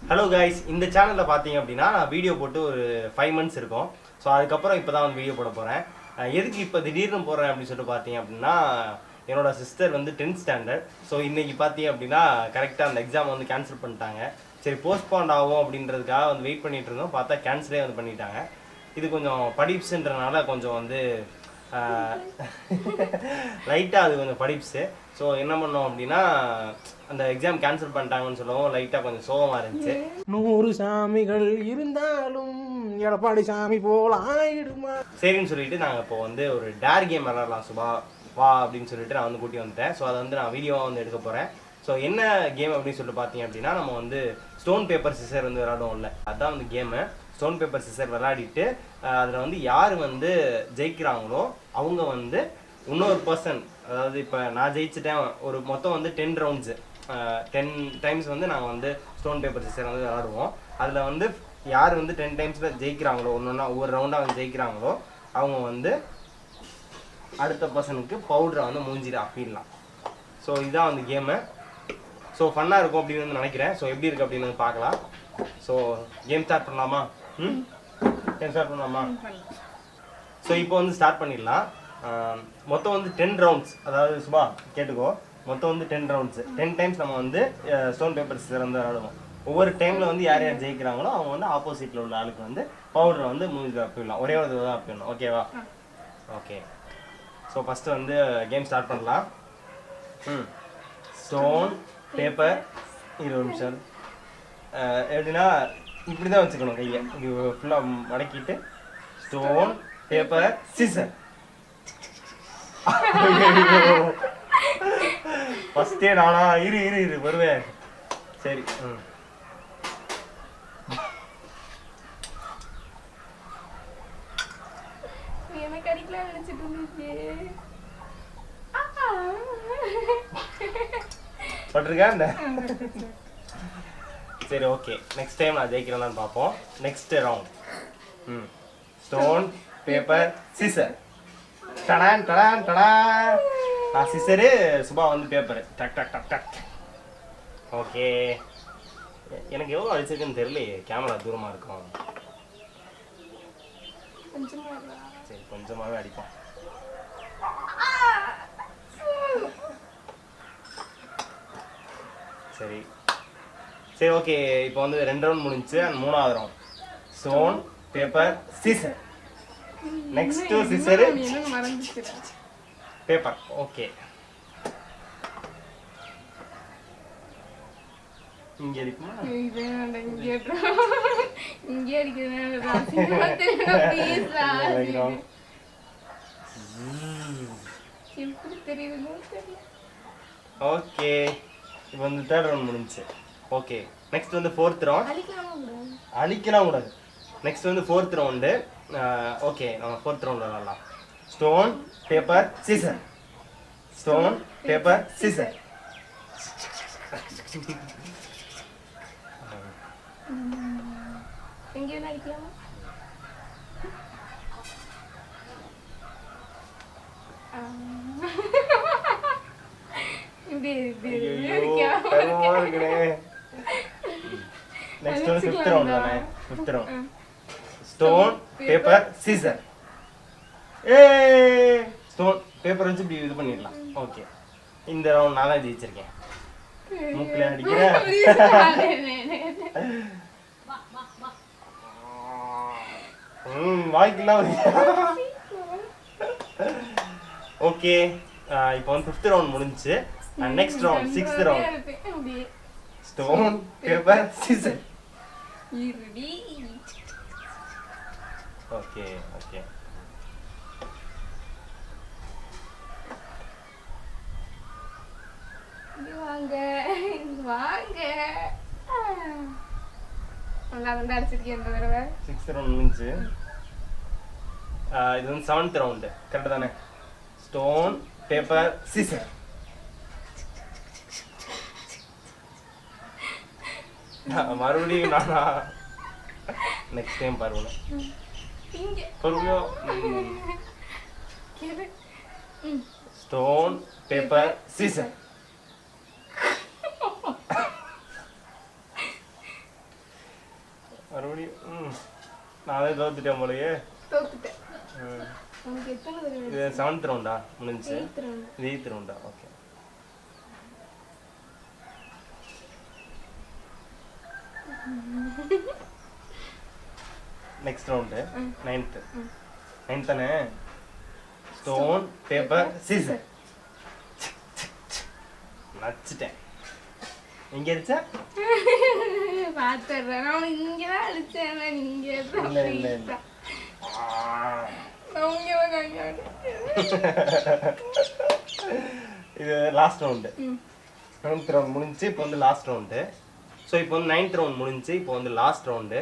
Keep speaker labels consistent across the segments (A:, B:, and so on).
A: Hello guys, இந்த சேனலில் பார்த்தீங்க அப்படின்னா நான் வீடியோ போட்டு ஒரு 5 months இருக்கும். ஸோ அதுக்கப்புறம் இப்போ தான் வந்து வீடியோ போட போகிறேன். எதுக்கு இப்போ திடீர்னு போகிறேன் அப்படின்னு சொல்லிட்டு பார்த்தீங்க அப்படின்னா, என்னோட சிஸ்டர் வந்து 10th ஸ்டாண்டர்ட். ஸோ இன்றைக்கி பார்த்தீங்க அப்படின்னா கரெக்டாக அந்த எக்ஸாம் வந்து கேன்சல் பண்ணிட்டாங்க. சரி போஸ்ட்பாண்ட் ஆகும் அப்படின்றதுக்காக வந்து வெயிட் பண்ணிட்டு இருந்தோம். பார்த்தா கேன்சலே வந்து பண்ணிட்டாங்க. இது கொஞ்சம் படிப்ஸுன்றனால கொஞ்சம் வந்து லைட்டாக அது கொஞ்சம் படிப்ஸு. ஸோ என்ன பண்ணோம் அப்படின்னா, அந்த எக்ஸாம் கேன்சல் பண்ணிட்டாங்கன்னு சொல்லவும் லைட்டாக கொஞ்சம் சோகமாக இருந்துச்சு.
B: 100 சாமிகள் இருந்தாலும் எடப்பாடி சாமி போல ஆயிடுமா
A: சரின்னு சொல்லிட்டு நாங்கள் இப்போ வந்து ஒரு டேர் கேம் விளாட்லாம் சுபா வா அப்படின்னு சொல்லிட்டு நான் வந்து கூட்டி வந்துட்டேன். ஸோ அதை வந்து நான் வீடியோவாக வந்து எடுக்க போகிறேன். ஸோ என்ன கேம் அப்படின்னு சொல்லிட்டு பார்த்தீங்க அப்படின்னா, நம்ம வந்து ஸ்டோன் பேப்பர் சிசர் வந்து விளாடுவோம்ல, அதுதான் வந்து கேமு. ஸ்டோன் பேப்பர் சிசர் விளையாடிட்டு அதில் வந்து யார் வந்து ஜெயிக்கிறாங்களோ அவங்க வந்து இன்னொரு பர்சன், அதாவது இப்போ நான் ஜெயிச்சிட்டேன், ஒரு மொத்தம் வந்து 10 rounds 10 times வந்து நாங்கள் வந்து ஸ்டோன் பேப்பர் சிசர் வந்து விளாடுவோம். அதில் வந்து யார் வந்து 10 timesல ஜெயிக்கிறாங்களோ, ஒன்று ஒவ்வொரு ரவுண்டாக வந்து ஜெயிக்கிறாங்களோ அவங்க வந்து அடுத்த பர்சனுக்கு பவுடரை வந்து மூஞ்சிட்டு அப்பிடலாம். ஸோ இதுதான் வந்து கேமு. ஸோ ஃபன்னாக இருக்கும் அப்படின்னு வந்து நினைக்கிறேன். ஸோ எப்படி இருக்குது அப்படின்னு வந்து பார்க்கலாம். ஸோ கேம் ஸ்டார்ட் பண்ணலாமா? கேம் ஸ்டார்ட் பண்ணலாமா? ஸோ இப்போ வந்து ஸ்டார்ட் பண்ணிடலாம். மொத்தம் வந்து 10 rounds, அதாவது சுபா கேட்டுக்கோ, மொத்தம் வந்து 10 rounds 10 times நம்ம வந்து ஸ்டோன் பேப்பர் சிசர் வந்து விளாடுவோம். ஒவ்வொரு டைமில் வந்து யார் யார் ஜெயிக்கிறாங்களோ அவங்க வந்து ஆப்போசிட்டில் உள்ள ஆளுக்கு வந்து பவுடரை வந்து மூஞ்சில் அப்பிடலாம். ஒரே ஒரு தடவை தான் அப்பிடணும். ஓகேவா? ஓகே. ஸோ ஃபஸ்ட்டு வந்து கேம் ஸ்டார்ட் பண்ணலாம். ஸ்டோன் பேப்பர் 20 நிமிஷம். எப்படின்னா இப்படி தான் வச்சுக்கணும், கையை இது ஃபுல்லாக மடக்கிட்டு ஸ்டோன் பேப்பர் சிசர். ஃபஸ்ட்டே நானா இரு இரு இரு வருவேன். சரி.
C: எனக்கு அடிக்கலாம் நினைச்சிட்டு இருந்துச்சு.
A: பட்டிருக்கா? சரி ஓகே, நெக்ஸ்ட் டைம் நான் ஜெயிக்கிறேன்னு பார்ப்போம். Next round stone paper scissor. டடான் டடான் டடான். நான் சிசரு, சுபா வந்து பேப்பரு. டக் டக் டக் டக். ஓகே, எனக்கு எவ்வளோ அடிச்சிருக்குன்னு தெரியலையே, கேமரா தூரமாக இருக்கும். சரி கொஞ்சமாகவே அடிப்போம். சரி சரி ஓகே, இப்போ வந்து 2 round முடிஞ்சிச்சு. அண்ட் 3வது round stone paper scissor. Next scissor paper. Okay, இங்கே இருக்குமா?
C: இங்கே
A: ஓகே, இப்போ வந்து 3rd round முடிஞ்சிச்சு. ஓகே, நெக்ஸ்ட் வந்து 4th round. அழிக்கலாம் கூடாது. நெக்ஸ்ட் வந்து 4th round. ஓகே, நம்ம 4th round விளாடலாம். Stone paper scissor. Stone paper scissor.
C: எங்கே அடிக்கலாமா?
A: நெக்ஸ்ட் வந்து 5th round தானே? 5th round stone paper scissor. Stone paper வச்சு இப்படி இது பண்ணிடலாம். ஓகே, இந்த ரவுண்ட் நான் தான் ஜெயிச்சிருக்கேன். மூக்கில் அடிக்கிறேன். வாய்க்கெல்லாம். ஓகே, இப்போ வந்து 5th round முடிஞ்சிச்சு. Next round 6th round stone paper scissor. Okay okay,
C: வாங்க வாங்க. நல்லா வந்து அடிச்சிருக்கேன் இந்த தடவை.
A: 6th round முடிஞ்சு. இது வந்து 7th round. கரெக்ட் தானே? Stone paper scissor. மறுபடியும் நானா? நெக்ஸ்ட் டைம் பாருங்க. Stone paper scissor. மறுபடியும் நான் அதே தோத்துட்டேன் போலயே.
C: தோத்துட்டேன். உனக்கு எத்தனை தடவை?
A: இது 7th ரவுண்டா முடிஞ்சு?
C: 8th round.
A: இது 8th ரவுண்டா? Okay. Next round 9th. 9th தானே? Stone paper scissor. நச்சிட்டேன். எங்க அடிச்சா?
C: பாத்துறேன். நான் இங்க தான் அடிச்சேன். நீங்க
A: இல்ல இல்ல இல்ல. இது லாஸ்ட் ரவுண்டு. 9th ரவுண்ட் முடிஞ்சு இப்போ வந்து லாஸ்ட் ரவுண்டு. ஸோ இப்போ வந்து 9th ரவுண்ட் முடிஞ்சு இப்போ வந்து last round.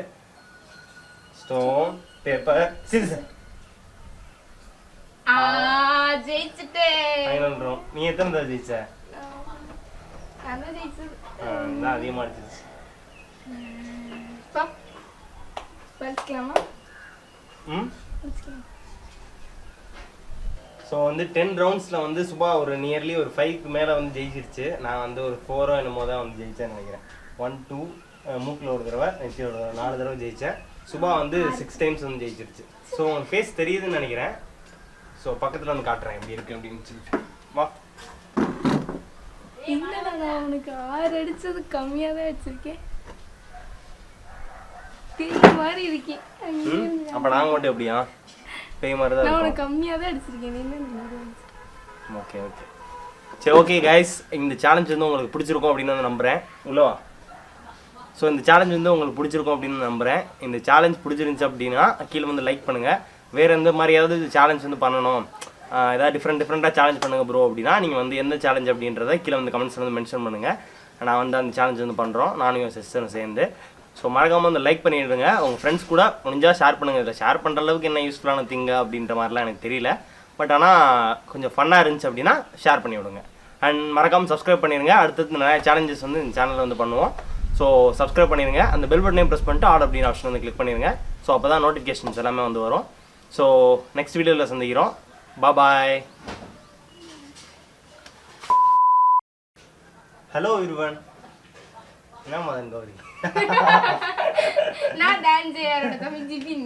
A: Stone paper scissor.
C: ஜெயிச்சுட்டேன்.
A: Final round. நீ எத்தனை தடவை ஜெயிச்ச?
C: நான் தான் ஜெயிச்சது.
A: நான் அதிகமாக அடிச்சிருச்சு.
C: படிக்கலாமா?
A: ஸோ வந்து 10 ரவுண்ட்ஸில் வந்து சுபா ஒரு நியர்லி ஒரு 5க்கு மேலே வந்து ஜெயிச்சிருச்சு. நான் வந்து ஒரு 4 என்னமோ தான் வந்து ஜெயிச்சேன்னு நினைக்கிறேன். 1 2 மூக்கில் ஒரு தடவை, நெத்தியில் ஒரு தடவை, 4 தடவை ஜெயித்தேன். சுபா வந்து 6 டைம்ஸ் வந்து ஜெயிச்சிருச்சு. ஸோ உன் ஃபேஸ் தெரியுதுன்னு நினைக்கிறேன். ஸோ பக்கத்தில் வந்து காட்டுறேன் எப்படி இருக்கு அப்படின்னு சொல்லிட்டு. வா.
C: என்னடா நான் உனக்கு 6 அடிச்சது கம்மியாக தான் வச்சிருக்கேன். பேய் மாதிரி இருக்கேன்.
A: அப்போ நாங்கள் மட்டும் எப்படியா பேய் மாதிரி தான்
C: நான்
A: இருக்கும்.
C: உனக்கு கம்மியாக தான் அடிச்சிருக்கேன். என்ன?
A: ஓகே ஓகே சரி ஓகே கைஸ், இந்த சேலஞ்ச் வந்து உங்களுக்கு பிடிச்சிருக்கும் அப்படின்னு நான் நம்புகிறேன். உள்ளவா. ஸோ இந்த சேலஞ்ச் வந்து உங்களுக்கு பிடிச்சிருக்கும் அப்படின்னு நம்புகிறேன். இந்த சேலஞ்ச் பிடிச்சிருந்துச்சு அப்படின்னா கீழே வந்து லைக் பண்ணுங்கள். வேறு எந்த மாதிரி ஏதாவது சேலஞ்ச் வந்து பண்ணணும், ஏதாவது டிஃப்ரெண்ட்டாக சேலஞ்ச் பண்ணுங்கள் ப்ரோ அப்படின்னா நீங்கள் வந்து எந்த சேலஞ்ச் அப்படின்றத கீழே வந்து கமெண்ட்ஸில் வந்து மென்ஷன் பண்ணுங்கள். நான் வந்து அந்த சேலஞ்ச் வந்து பண்ணுறோம், நானும் என் சிஸ்டரும் சேர்ந்து. ஸோ மறக்காமல் வந்து லைக் பண்ணிவிடுங்க. உங்கள் ஃப்ரெண்ட்ஸ் கூட முடிஞ்சால் ஷேர் பண்ணுங்கள். இதில் ஷேர் பண்ணுற அளவுக்கு என்ன யூஸ்ஃபுல்லான திங்க அப்படின்ற மாதிரிலாம் எனக்கு தெரியல. பட் ஆனால் கொஞ்சம் ஃபன்னாக இருந்துச்சு அப்படின்னா ஷேர் பண்ணி விடுங்க. அண்ட் மறக்காமல் சப்ஸ்கிரைப் பண்ணிடுங்க. அடுத்தது நிறைய சேலஞ்சஸ் வந்து இந்த சேனலில் வந்து பண்ணுவோம். ஸோ சப்ஸ்கிரைப் பண்ணிடுங்க. அந்த பெல் பட்டனையும் ப்ரெஸ் பண்ணிட்டு ஆல் அப்படின்னு ஆப்ஷன் வந்து கிளிக் பண்ணிடுங்க. ஸோ அப்போ தான் நோட்டிஃபிகேஷன்ஸ் எல்லாமே வந்து வரும். ஸோ நெக்ஸ்ட் வீடியோவில் சந்திக்கிறோம். பாய். Hello everyone. என்ன மதன் கௌரி?
C: நான் டான்ஸ் யாரோட தம்பி ஜிபின்.